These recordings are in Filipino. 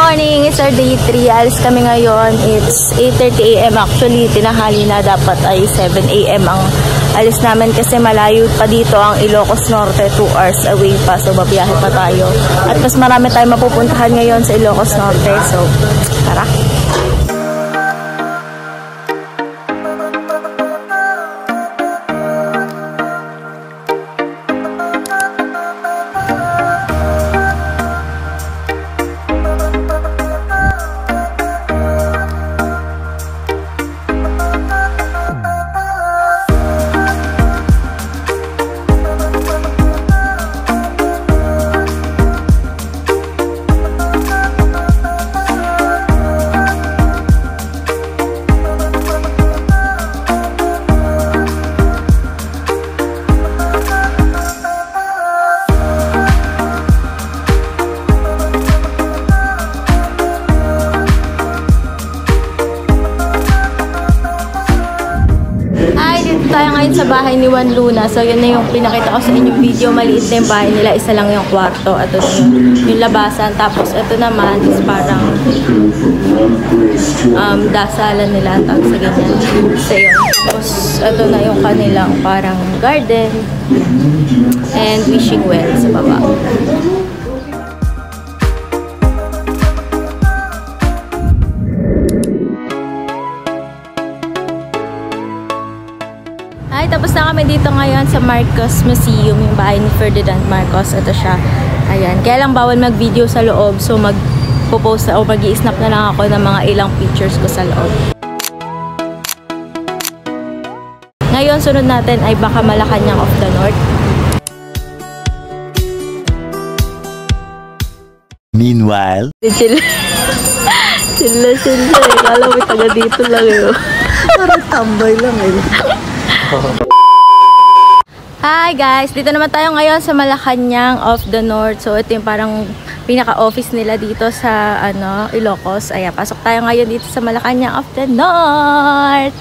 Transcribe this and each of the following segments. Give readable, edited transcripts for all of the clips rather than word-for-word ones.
morning! It's our day 3. Alis kami ngayon. It's 8:30 AM. Actually, tinahali na. Dapat ay 7 AM ang alis namin kasi malayo pa dito ang Ilocos Norte. 2 hours away pa. So, babiyahe pa tayo. At mas marami tayong mapupuntahan ngayon sa Ilocos Norte. So, tara! Tayo ngayon sa bahay ni Juan Luna. So, yun na yung pinakita ko sa inyong video. Maliit na yung bahay nila. Isa lang yung kwarto. At ito yung labasan. Tapos, ito naman is parang dasalan nila. Tapos, sa ganyan. So, yun. Tapos, ito na yung kanilang parang garden. And wishing well sa baba. Tapos na kami dito ngayon sa Marcos Museum, yung bahay ni Ferdinand Marcos. Ito siya. Ayan. Kaya lang bawal mag-video sa loob. So, mag-post o mag-i-snap na lang ako ng mga ilang pictures ko sa loob. Ngayon, sunod natin ay baka Malacanang of the North. Meanwhile, Sila eh. Kala mo taga dito lang yun. Parang tambay lang eh. Hi guys! Dito naman tayo ngayon sa Malacanang of the North. So ito yung parang pinaka-office nila dito sa Ilocos. Ayan, pasok tayo ngayon dito sa Malacanang of the North.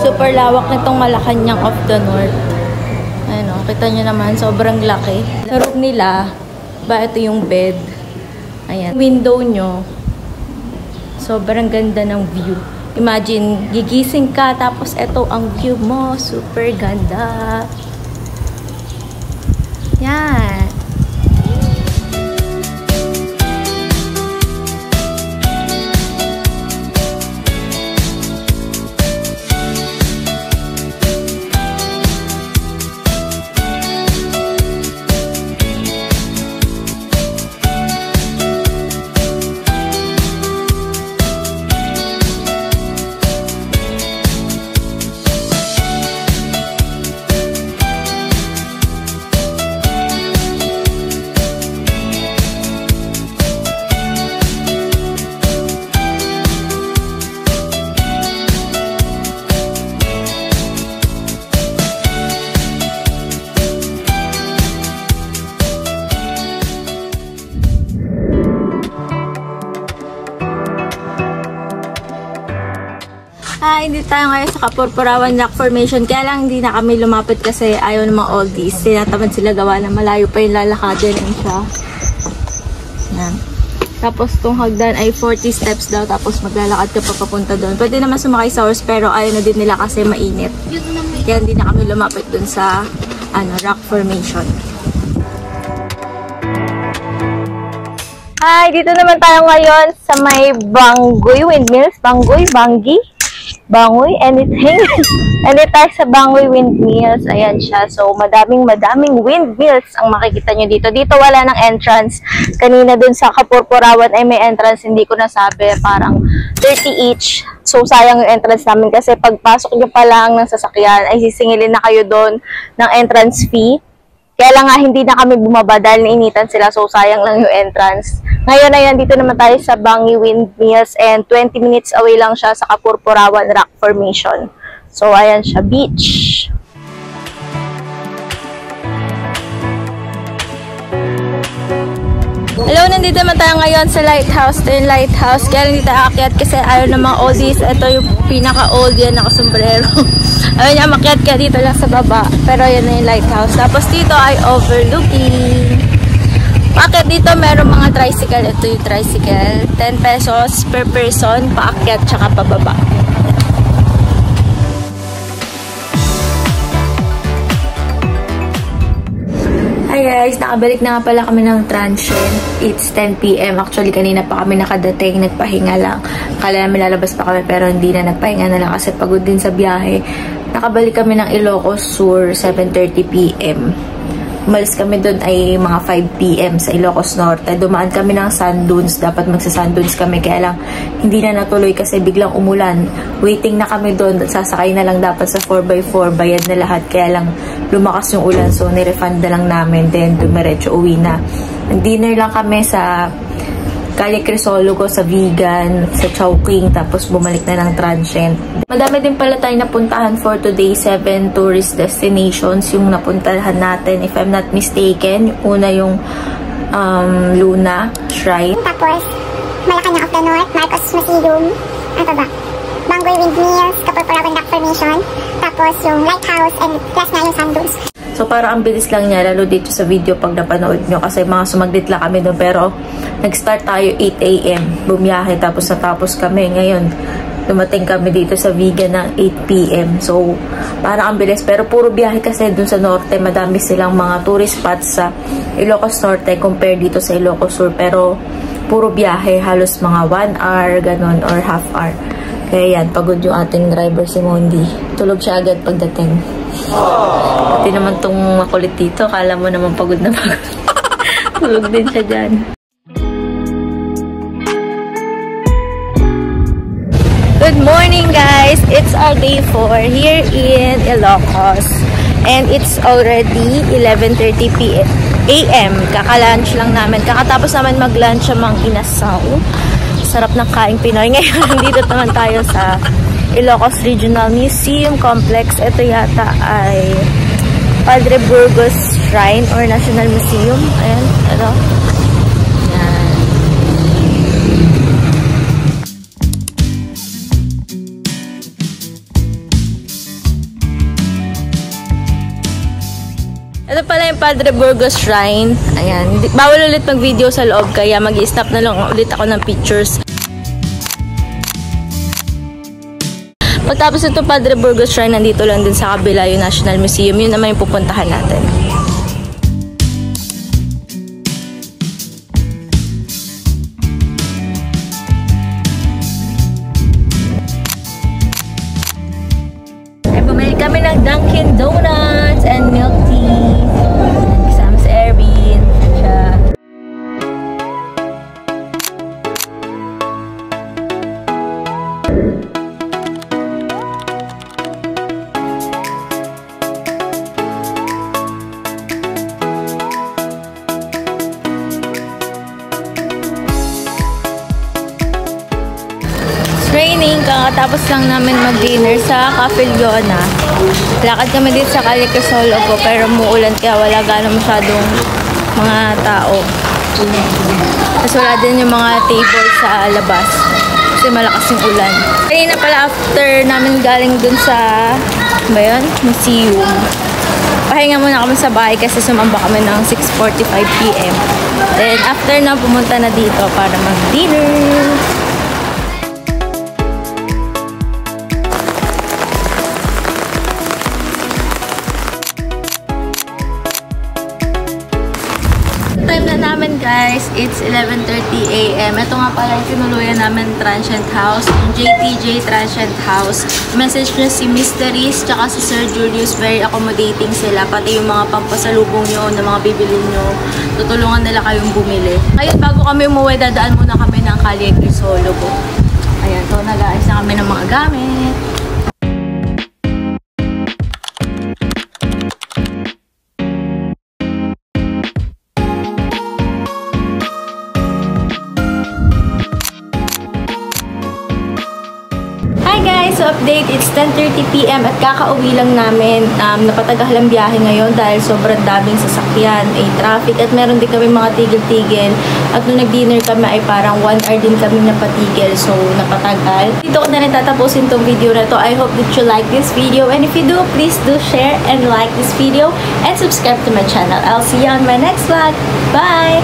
Super lawak nitong Malacanang of the North. Ano, kita nyo naman, sobrang laki. Sa room nila, ito yung bed. Ayan. Window nyo, sobrang ganda ng view. Imagine, gigising ka, tapos ito ang view mo. Super ganda. Yan. Hindi tayo ngayon sa Kapurpurawan Rock Formation. Kaya lang hindi na kami lumapit kasi ayaw ng mga oldies. Tinatamad sila gawa na malayo pa yung lalakadin siya. Yan. Tapos itong hagdan ay 40 steps daw. Tapos maglalakad ka pa papunta doon. Pwede naman sumakay sa horse pero ayaw na din nila kasi mainit. Kaya hindi na kami lumapit doon sa rock formation. Hi! Dito naman tayo ngayon sa may Bangoy Windmills. Bangi? Bangoy, anything. Andito tayo sa Bangoy Windmills. Ayan siya. So, madaming windmills ang makikita nyo dito. Dito wala ng entrance. Kanina dun sa Kapurpurawan ay may entrance. Hindi ko nasabi. Parang 30 each. So, sayang yung entrance namin kasi pagpasok nyo pa lang ng sasakyan ay sisingilin na kayo doon ng entrance fee. Kaya lang nga hindi na kami bumaba dahil nainitan sila, so sayang lang yung entrance. Ngayon ay nandito naman tayo sa Bangoy Windmills and 20 minutes away lang siya sa Kapurpurawan Rock Formation. So ayan siya, beach. Hello, nandito naman tayo ngayon sa lighthouse. Ito yung lighthouse. Kaya hindi tayo aakyat kasi ayaw ng mga oldies. Ito yung pinaka-old yan, nakasombrero. Ayaw niya makyat ka dito lang sa baba. Pero yan na yung lighthouse. Tapos dito ay overlooking. Paakyat dito, meron mga tricycle. Ito yung tricycle. 10 pesos per person, paakyat tsaka pababa. Hi guys, nakabalik na nga pala kami ng transient. It's 10 PM. Actually, kanina pa kami nakadating. Nagpahinga lang. Kala namin lalabas pa kami pero hindi na, nagpahinga na lang kasi pagod din sa biyahe. Nakabalik kami ng Ilocos Sur, 7:30 PM. Umalis kami doon ay mga 5 PM sa Ilocos Norte. Dumaan kami ng sand dunes. Dapat magsa-sand dunes kami. Kaya lang, hindi na natuloy kasi biglang umulan. Waiting na kami doon. Sasakay na lang dapat sa 4x4. Bayad na lahat. Kaya lang, lumakas yung ulan. So, nirefund na lang namin. Then, dumiretso uwi na. Dinner lang kami sa Calle Crisologo, sa Vegan, sa Chowking. Tapos, bumalik na ng transient. Madami din pala tayo napuntahan for today. 7 tourist destinations yung napuntahan natin. If I'm not mistaken, una yung Luna Shrine. Tapos, Malacanang of the North, Marcos Museum. Ano ba? Bangoy Windmills, Kapurpurawan Rock Formation. Tapos yung Lighthouse and last na yung Sand Dunes. So, parang ang bilis lang niya, lalo dito sa video pag napanood nyo. Kasi mga sumaglit lang kami doon. Pero, nag-start tayo 8 AM. Bumiyahe, tapos natapos kami. Ngayon, dumating kami dito sa Vegan ng 8 PM. So, parang ang bilis. Pero puro biyahe kasi dun sa norte. Madami silang mga tourist spots sa Ilocos Norte compare dito sa Ilocos Sur. Pero, puro biyahe. Halos mga 1 hour, ganun, or half hour. Kaya yan, pagod yung ating driver si Mondi. Tulog siya agad pagdating. Pati naman tong makulit dito. Kala mo naman pagod na pagod. Tulog din siya dyan. Good morning guys! It's our day 4 here in Ilocos. And it's already 11:30 AM. Kaka-lunch lang namin. Kakatapos naman mag-lunch sa Mang Inasaw. Sarap ng kaing Pinoy. Ngayon, dito naman tayo sa Ilocos Regional Museum Complex. Ito yata ay Padre Burgos Shrine or National Museum. Ayan, ito. Ayan. Ito pala yung Padre Burgos Shrine. Ayan. Bawal ulit mag-video sa loob kaya mag-i-stop na lang ulit ako ng pictures. Pagtapos ito Padre Burgos Shrine, nandito lang din sa kabila yung National Museum. Yun naman yung pupuntahan natin. Bumili kami ng Dunkin Donuts and milk tea. Kasama si Erwin. Siya. Training, kakatapos lang namin mag-dinner sa Cafe Leona. Lakad kami dito sa Calle Crisologo pero muulan kaya wala gano'ng masyadong mga tao. Tapos wala din yung mga table sa labas kasi malakas yung ulan. Kanina pala after namin galing dun sa museum. Pahinga muna kami sa bahay kasi sumamba kami ng 6:45 PM. Then after na pumunta na dito para mag-dinner. Time na namin guys, it's 11:30 AM. Ito nga pala yung tinuluyan namin transient house, yung JTJ Transient House. Message niya si Mysteries tsaka si Sir Julius, very accommodating sila. Pati yung mga pampasalubong nyo na mga bibili nyo, tutulungan nila kayong bumili. Ngayon, bago kami umuwi, dadaan muna kami ng Calle Crisologo. Ayan, so nag-aayos na kami ng mga gamit. So update, it's 10:30 PM at kakauwi lang namin. Napatagal ang biyahe ngayon dahil sobrang daming sasakyan, ay traffic at meron din kami mga tigil-tigil. At nung nag-dinner kami ay parang 1 hour din kami napatigil, so napatagal. Dito ko na rin tatapusin tong video na to. I hope that you like this video, and if you do, please do share and like this video and subscribe to my channel. I'll see you on my next vlog. Bye!